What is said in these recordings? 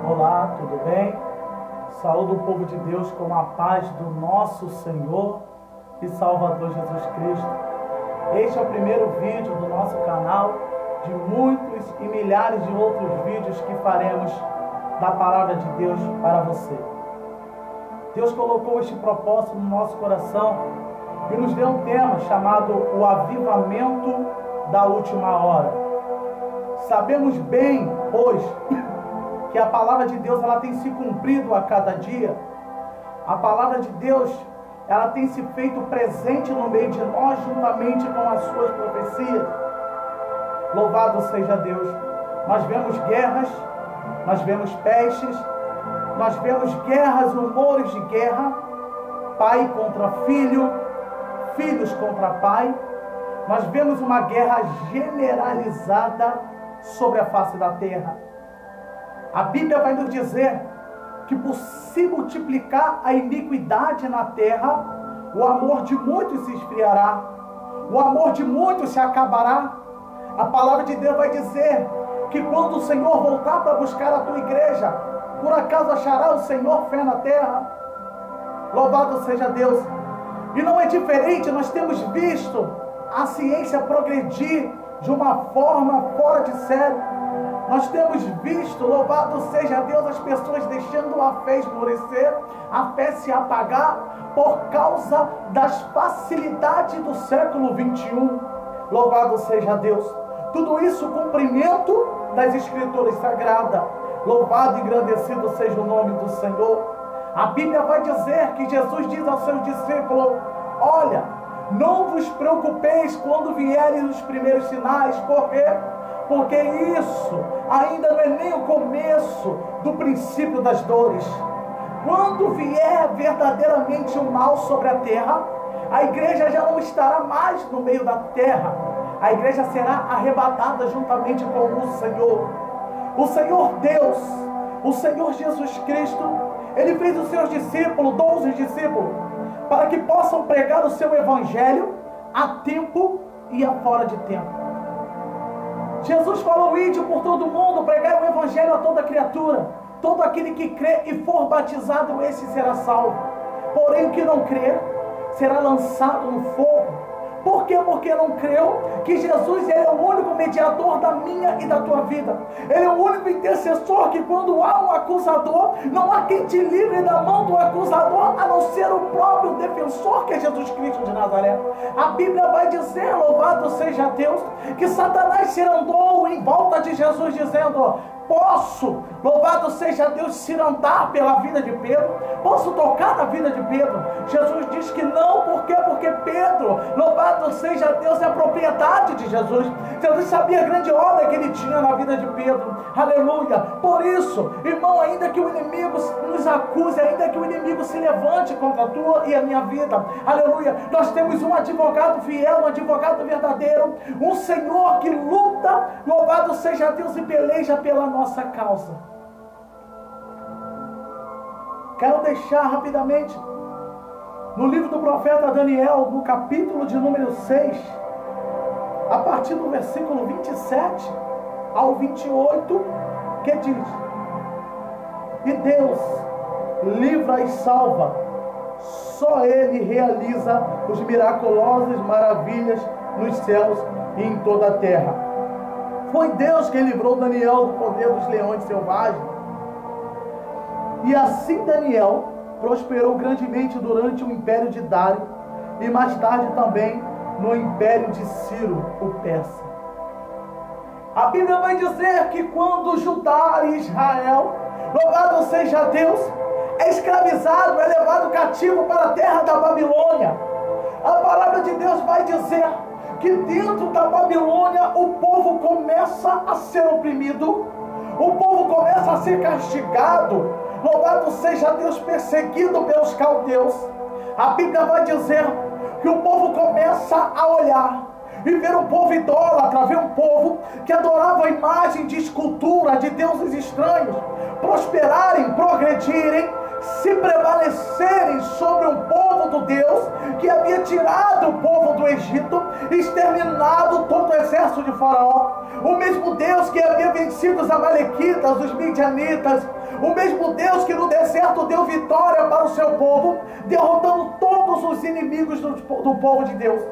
Olá, tudo bem? Saúdo o povo de Deus com a paz do nosso Senhor e Salvador Jesus Cristo. Este é o primeiro vídeo do nosso canal, de muitos e milhares de outros vídeos que faremos da Palavra de Deus para você. Deus colocou este propósito no nosso coração e nos deu um tema chamado o avivamento da última hora. Sabemos bem, pois, que a palavra de Deus ela tem se cumprido a cada dia. A palavra de Deus ela tem se feito presente no meio de nós, juntamente com as suas profecias. Louvado seja Deus. Nós vemos guerras, nós vemos pestes, nós vemos guerras, rumores de guerra, pai contra filho, filhos contra pai. Nós vemos uma guerra generalizada sobre a face da terra. A Bíblia vai nos dizer que por se multiplicar a iniquidade na terra, o amor de muitos se esfriará, o amor de muitos se acabará. A palavra de Deus vai dizer que quando o Senhor voltar para buscar a tua igreja, por acaso achará o Senhor fé na terra? Louvado seja Deus. E não é diferente, nós temos visto a ciência progredir de uma forma fora de série. Nós temos visto, louvado seja Deus, as pessoas deixando a fé esmorecer, a fé se apagar por causa das facilidades do século 21. Louvado seja Deus. Tudo isso cumprimento das Escrituras Sagradas. Louvado e engrandecido seja o nome do Senhor. A Bíblia vai dizer que Jesus diz aos seus discípulos: olha, não vos preocupeis quando vierem os primeiros sinais. Por quê? Porque isso ainda não é nem o começo do princípio das dores. Quando vier verdadeiramente o mal sobre a terra, a igreja já não estará mais no meio da terra. A igreja será arrebatada juntamente com o Senhor. O Senhor Deus, o Senhor Jesus Cristo, Ele fez os seus discípulos, 12 discípulos, para que possam pregar o seu evangelho a tempo e a fora de tempo. Jesus falou: ide por todo mundo, pregai o evangelho a toda criatura. Todo aquele que crê e for batizado, esse será salvo. Porém, o que não crer será lançado no fogo. Por quê? Porque não creu que Jesus ele é o único mediador da minha e da tua vida. Ele é o único intercessor que quando há um acusador, não há quem te livre da mão do acusador, a não ser o próprio defensor, que é Jesus Cristo de Nazaré. A Bíblia vai dizer, louvado seja Deus, que Satanás se andou em volta de Jesus dizendo: posso, louvado seja Deus, se andar pela vida de Pedro? Posso tocar na vida de Pedro? Jesus diz que não. Por quê? Porque Pedro, louvado seja Deus, é a propriedade de Jesus. Jesus sabia a grande obra que ele tinha na vida de Pedro. Aleluia. Por isso, irmão, ainda que o inimigo nos acuse, ainda que o inimigo se levante contra a tua e a minha vida, aleluia, nós temos um advogado fiel, um advogado verdadeiro, um Senhor que luta, louvado seja Deus, e peleja pela nossa causa. Quero deixar rapidamente no livro do profeta Daniel, no capítulo de número 6, a partir do versículo 27 ao 28, que diz: e Deus livra e salva, só Ele realiza os miraculosas maravilhas nos céus e em toda a terra. Foi Deus quem livrou Daniel do poder dos leões selvagens. E assim Daniel prosperou grandemente durante o império de Dário e mais tarde também no império de Ciro, o persa. A Bíblia vai dizer que quando Judá e Israel, louvado seja Deus, é escravizado, é levado cativo para a terra da Babilônia, a palavra de Deus vai dizer que dentro da Babilônia o povo começa a ser oprimido, o povo começa a ser castigado, louvado seja Deus, perseguido pelos caldeus. A Bíblia vai dizer que o povo começa a olhar e ver um povo idólatra, ver um povo que adorava a imagem de escultura, de deuses estranhos, prosperarem, progredirem, se prevalecerem sobre um povo do Deus que havia tirado o povo do Egito, exterminado todo o exército de Faraó, o mesmo Deus que havia vencido os amalequitas, os midianitas, o mesmo Deus que no deserto deu vitória para o seu povo, derrotando todos os inimigos do povo de Deus.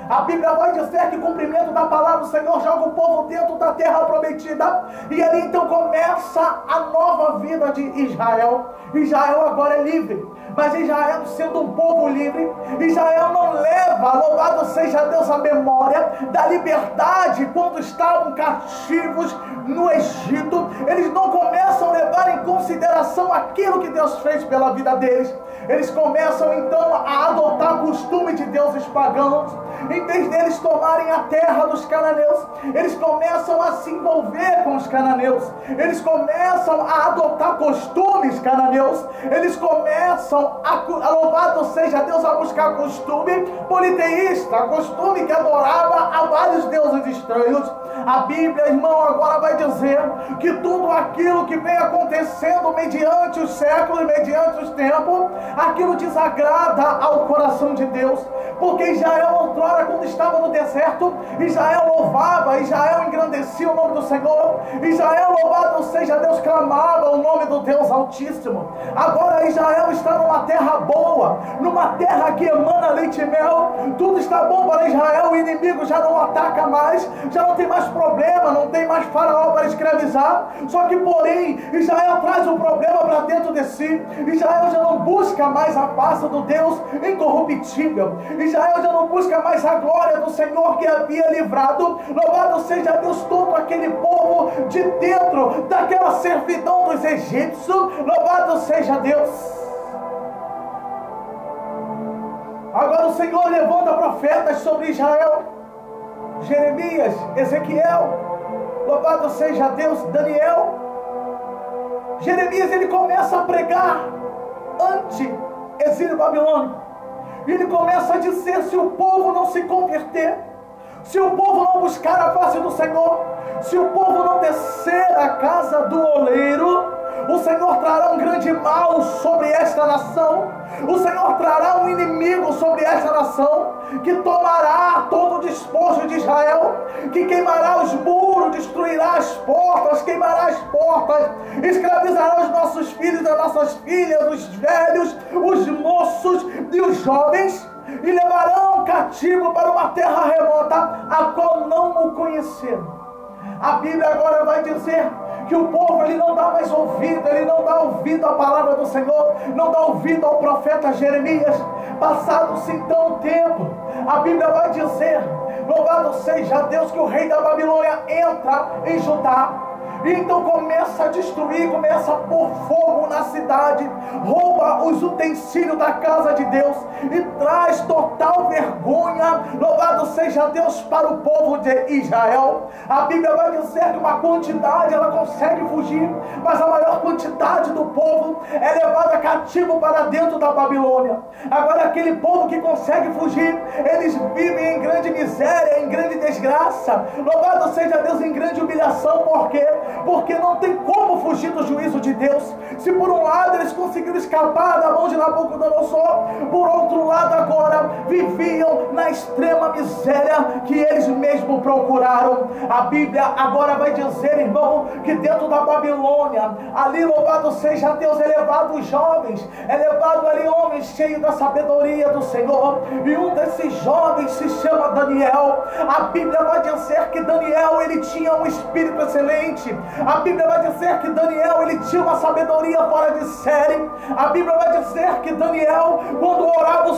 A Bíblia vai dizer que o cumprimento da palavra do Senhor joga o povo dentro da terra prometida, e ali então começa a nova vida de Israel. Israel agora é livre, mas Israel, sendo um povo livre, Israel não leva, louvado seja Deus, a memória da liberdade quando estavam cativos no Egito. Eles não começam a levar em consideração aquilo que Deus fez pela vida deles. Eles começam então a adotar costume de deuses pagãos. Em vez deles tomarem a terra dos cananeus, eles começam a se envolver com os cananeus. Eles começam a adotar costumes cananeus. Eles começam a louvado seja Deus, a buscar costume politeísta, costume que adorava a vários deuses estranhos. A Bíblia, irmão, agora vai dizer que tudo aquilo que vem acontecendo mediante os séculos, mediante os tempos, aquilo desagrada ao coração de Deus. Porque Israel, outrora, quando estava no deserto, Israel louvava, Israel engrandecia o nome do Senhor, Israel, louvado seja Deus, clamava o nome do Deus Altíssimo. Agora Israel está numa terra boa, numa terra que emana leite e mel, tudo está bom para Israel, o inimigo já não ataca mais, já não tem mais problema, não tem mais Faraó para escravizar. Só que, porém, Israel traz um problema para dentro de si. Israel já não busca mais a face do Deus incorruptível. Israel já não busca mais a glória do Senhor que havia livrado, louvado seja Deus, todo aquele povo de dentro daquela servidão dos egípcios, louvado seja Deus. Agora o Senhor levanta profetas sobre Israel, Jeremias, Ezequiel, louvado seja Deus, Daniel. Jeremias, ele começa a pregar anti-exílio babilônico. Ele começa a dizer: se o povo não se converter, se o povo não buscar a face do Senhor, se o povo não descer à casa do oleiro, o Senhor trará um grande mal sobre esta nação. O Senhor trará um inimigo sobre esta nação, que tomará todo o despojo de Israel, que queimará os muros, destruirá as portas, queimará as portas, escravizará os nossos filhos e as nossas filhas, os velhos, os moços e os jovens, e levarão cativo para uma terra remota, a qual não o conheceram. A Bíblia agora vai dizer que o povo, ele não dá mais ouvido, ele não dá ouvido à palavra do Senhor, não dá ouvido ao profeta Jeremias. Passado-se então o tempo, a Bíblia vai dizer, louvado seja Deus, que o rei da Babilônia entra em Judá. E então começa a destruir, começa a pôr fogo na cidade, rouba os utensílios da casa de Deus e traz total vergonha, louvado seja Deus, para o povo de Israel. A Bíblia vai dizer que uma quantidade ela consegue fugir, mas a maior quantidade do povo é levada cativo para dentro da Babilônia. Agora aquele povo que consegue fugir, eles vivem em grande miséria, em grande desgraça, louvado seja Deus, em grande humilhação. Por quê? Porque não tem como fugir do juízo de Deus. Se por um lado eles conseguiram escapar da mão de Nabucodonosor, por outro lado agora viviam na extrema miséria que eles mesmos procuraram. A Bíblia agora vai dizer, irmão, que dentro da Babilônia, ali, louvado seja Deus, é levado os jovens, é levado ali homens cheios da sabedoria do Senhor, e um desses jovens se chama Daniel. A Bíblia vai dizer que Daniel, ele tinha um espírito excelente. A Bíblia vai dizer que Daniel, ele tinha uma sabedoria fora de série. A Bíblia vai dizer que Daniel, quando orava o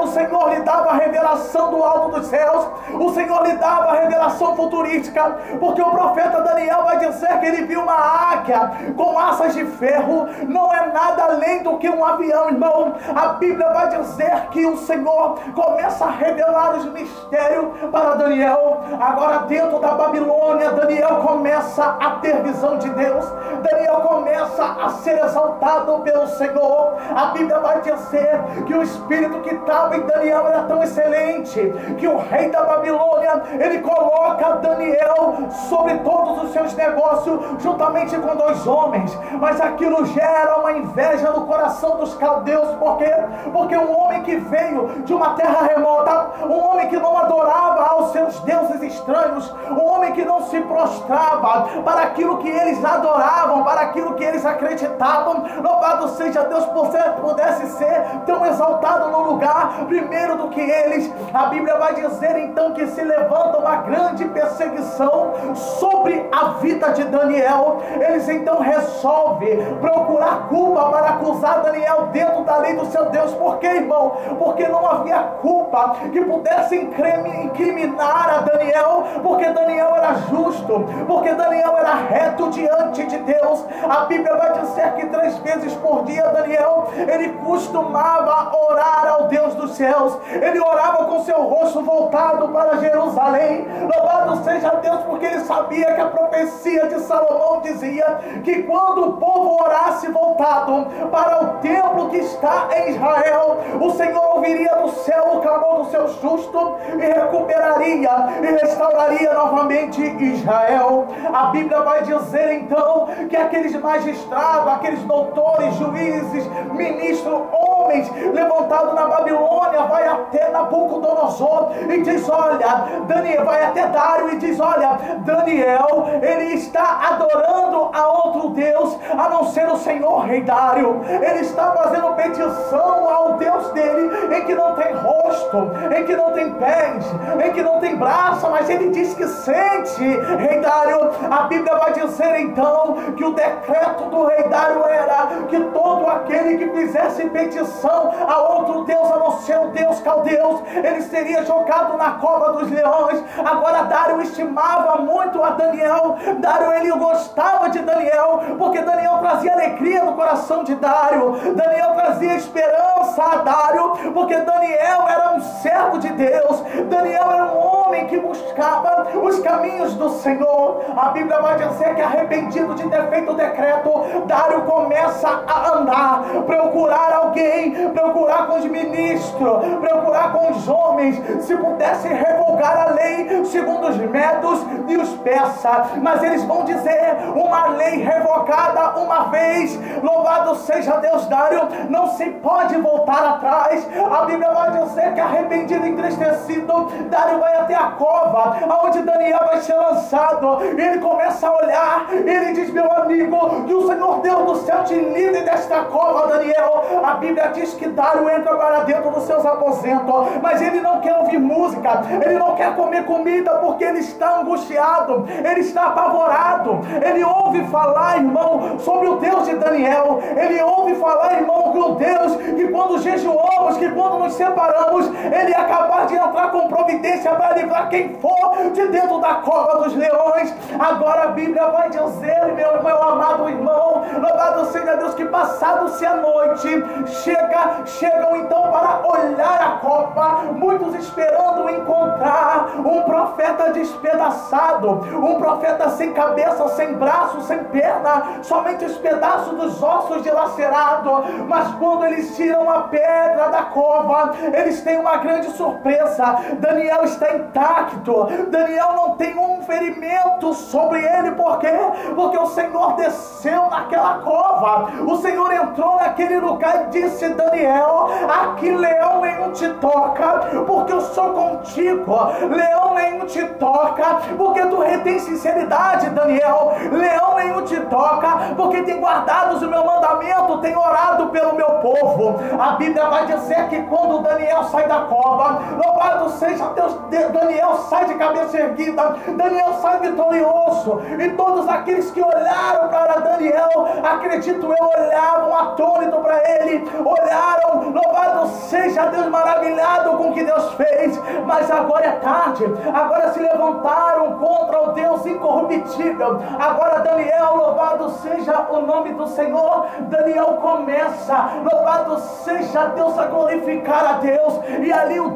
Senhor lhe dava a revelação do alto dos céus, o Senhor lhe dava a revelação futurística, porque o profeta Daniel vai dizer que ele viu uma águia com asas de ferro. Não é nada além do que um avião, irmão. A Bíblia vai dizer que o Senhor começa a revelar os mistérios para Daniel. Agora dentro da Babilônia, Daniel começa a ter supervisão de Deus. Daniel começa a ser exaltado pelo Senhor. A Bíblia vai dizer que o espírito que estava em Daniel era tão excelente que o rei da Babilônia, ele coloca Daniel sobre todos os seus negócios, juntamente com 2 homens. Mas aquilo gera uma inveja no coração dos caldeus. Por quê? Porque um homem que veio de uma terra remota, um homem que não adorava aos seus deuses estranhos, um homem que não se prostrava para aquilo que eles adoravam, para aquilo que eles acreditavam, louvado seja Deus, por pudesse ser tão exaltado no lugar primeiro do que eles. A Bíblia vai dizer então que se levanta uma grande perseguição sobre a vida de Daniel. Eles então resolvem procurar culpa para acusar Daniel dentro da lei do seu Deus. Por quê, irmão? Porque não havia culpa que pudesse incriminar a Daniel, porque Daniel era justo, porque Daniel era reto diante de Deus. A Bíblia vai dizer que 3 vezes por dia Daniel, ele costumava orar ao Deus dos céus. Ele orava com seu rosto voltado para Jerusalém. Louvado seja Deus, porque ele sabia que a profecia de Salomão dizia que quando o povo orasse voltado para o templo que está em Israel, o Senhor ouviria do céu o clamor do seu justo e recuperaria e restauraria novamente Israel. A Bíblia vai dizer então que aqueles magistrados, aqueles doutores, juízes, ministros, homens levantados na Babilônia, vai até Nabucodonosor e diz: olha, Daniel, vai até Dário e diz: olha, Daniel, ele está adorando a outro Deus a não ser o Senhor, rei Dário. Ele está fazendo petição ao Deus dele em que não tem rosto, em que não tem pés, em que não tem braço, mas ele diz que sente, rei Dário. A Bíblia vai dizer então que o decreto do rei Dário era que todo aquele que fizesse petição a outro Deus a não ser o Deus caldeus, ele seria jogado na cova dos leões. Agora Dário estimava muito a Daniel. Dário, ele gostava de Daniel, porque Daniel trazia alegria no coração de Dário. Daniel trazia esperança a Dário, porque Daniel era um servo de Deus. Daniel era um homem que buscava os caminhos do Senhor. A Bíblia vai dizer que, arrependido de ter feito o decreto, Dário começa a andar, procurar alguém, procurar com os ministros, procurar com os homens, se pudesse revogar a lei segundo os medos e os persas. Mas eles vão dizer: uma lei revogada uma vez, louvado seja Deus, Dário, não se pode voltar atrás. A Bíblia vai dizer que, arrependido e entristecido, Dário vai até a cova onde Daniel vai ser lançado. Ele começa a olhar, ele diz: meu amigo, que o Senhor Deus do céu te livre desta cova, Daniel. A Bíblia diz que Dário entra agora dentro dos seus aposentos, mas ele não quer ouvir música, ele não quer comer comida, porque ele está angustiado, ele está apavorado. Ele ouve falar, irmão, sobre o Deus de Daniel. Ele ouve falar, irmão, que o Deus que quando jejuamos, que quando nos separamos, ele é capaz de entrar com providência para livrar quem for de dentro da cova dos leões. Agora a Bíblia vai dizer, meu amado irmão, louvado seja Deus, que passado-se a noite, chegam então para olhar a cova, muitos esperando encontrar um profeta despedaçado, um profeta sem cabeça, sem braço, sem perna, somente os pedaços dos ossos dilacerados. Mas quando eles tiram a pedra da cova, eles têm uma grande surpresa. Daniel está intacto, Daniel não tem um ferimento sobre ele. Por quê? Porque o Senhor desceu naquela cova, o Senhor entrou naquele lugar e disse: Daniel, aqui leão nenhum te toca, porque eu sou contigo. Leão nenhum te toca, porque tu retém sinceridade, Daniel. Leão nenhum te toca, porque tem guardado o meu mandamento, tem orado pelo meu povo. A Bíblia vai dizer que quando Daniel sai da cova, louvado seja Deus, Daniel sai de cabeça erguida, Daniel sai vitorioso. E todos aqueles que olharam para Daniel, acredito eu, olhavam atônito para ele, olharam, louvado seja Deus, maravilhado com o que Deus fez. Mas agora é tarde, agora se levantaram contra o Deus incorruptível. Agora Daniel Daniel, louvado seja o nome do Senhor, Daniel começa, louvado seja Deus, a glorificar a Deus. E ali o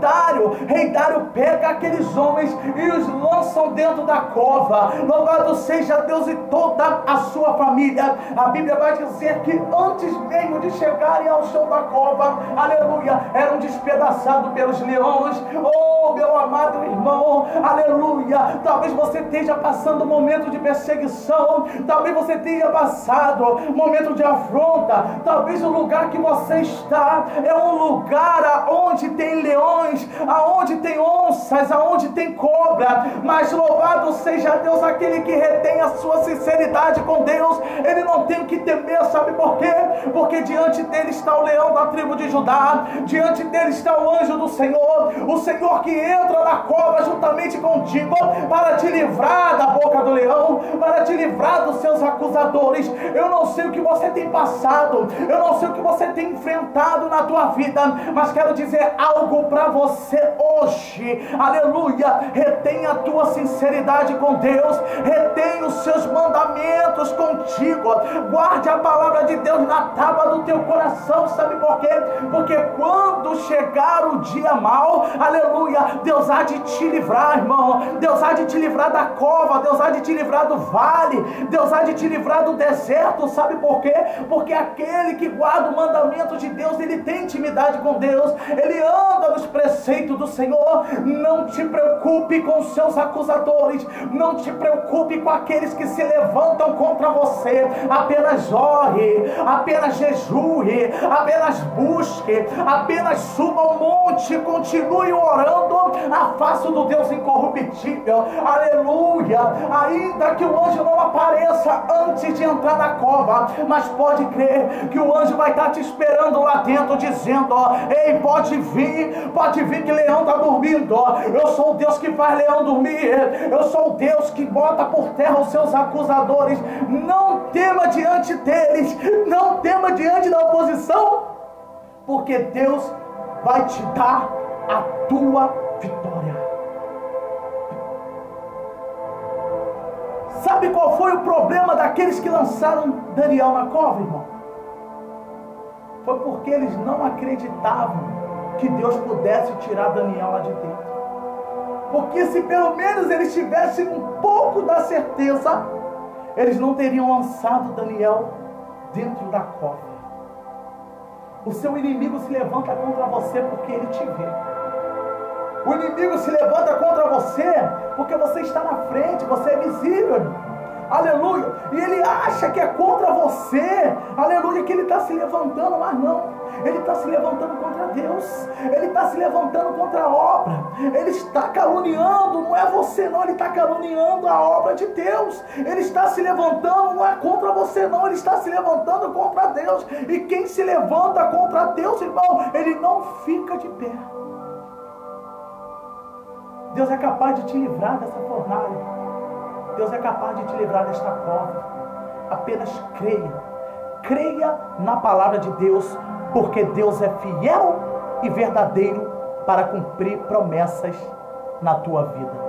rei Dário pega aqueles homens e os lançam dentro da cova. Louvado seja Deus e toda a sua família. A Bíblia vai dizer que antes mesmo de chegarem ao chão da cova, aleluia, eram despedaçados pelos leões. Oh, meu amado irmão, aleluia. Talvez você esteja passando um momento de perseguição, talvez você tenha passado um momento de afronta, talvez o lugar que você está é um lugar onde tem leões, aonde tem onças, aonde tem cobra, mas louvado seja Deus, aquele que retém a sua sinceridade com Deus, ele não tem que temer, sabe por quê? Porque diante dele está o leão da tribo de Judá, diante dele está o anjo do Senhor, o Senhor que entra na cova juntamente contigo para te livrar da boca do leão, para te livrar dos seus acusadores. Eu não sei o que você tem passado, eu não sei o que você tem enfrentado na tua vida, mas quero dizer algo para você hoje, aleluia. Retenha a tua sinceridade com Deus, retenha os seus mandamentos contigo, guarde a palavra de Deus na tábua do teu coração. Sabe por quê? Porque quando chegar o dia mau, aleluia, Deus há de te livrar, irmão. Deus há de te livrar da cova, Deus há de te livrar do vale, Deus há de te livrar do deserto. Sabe por quê? Porque aquele que guarda o mandamento de Deus, ele tem intimidade com Deus, ele anda nos preceitos do Senhor. Não te preocupe com os seus acusadores, não te preocupe com aqueles que se levantam contra você. Apenas ore, apenas jejue, apenas busque, apenas suba ao monte, continue orando a face do Deus incorruptível, aleluia. Ainda que o anjo não apareça antes de entrar na cova, mas pode crer que o anjo vai estar te esperando lá dentro, dizendo: ó, ei, pode vir que leão está dormindo. Eu sou o Deus que faz leão dormir, eu sou o Deus que bota por terra os seus acusadores. Não tema diante deles, não tema diante da oposição, porque Deus vai te dar a tua vitória. Sabe qual foi o problema daqueles que lançaram Daniel na cova, irmão? Foi porque eles não acreditavam que Deus pudesse tirar Daniel lá de dentro. Porque se pelo menos eles tivessem um pouco da certeza, eles não teriam lançado Daniel dentro da cova. O seu inimigo se levanta contra você porque ele te vê. O inimigo se levanta contra você porque você está na frente, você é visível, aleluia. E ele acha que é contra você, aleluia, que ele está se levantando, mas não. Ele está se levantando contra Deus, ele está se levantando contra a obra, ele está caluniando, não é você não, ele está caluniando a obra de Deus. Ele está se levantando, não é contra você não, ele está se levantando contra Deus. E quem se levanta contra Deus, irmão, ele não fica de pé. Deus é capaz de te livrar dessa fornalha, Deus é capaz de te livrar desta cova. Apenas creia na palavra de Deus, porque Deus é fiel e verdadeiro para cumprir promessas na tua vida.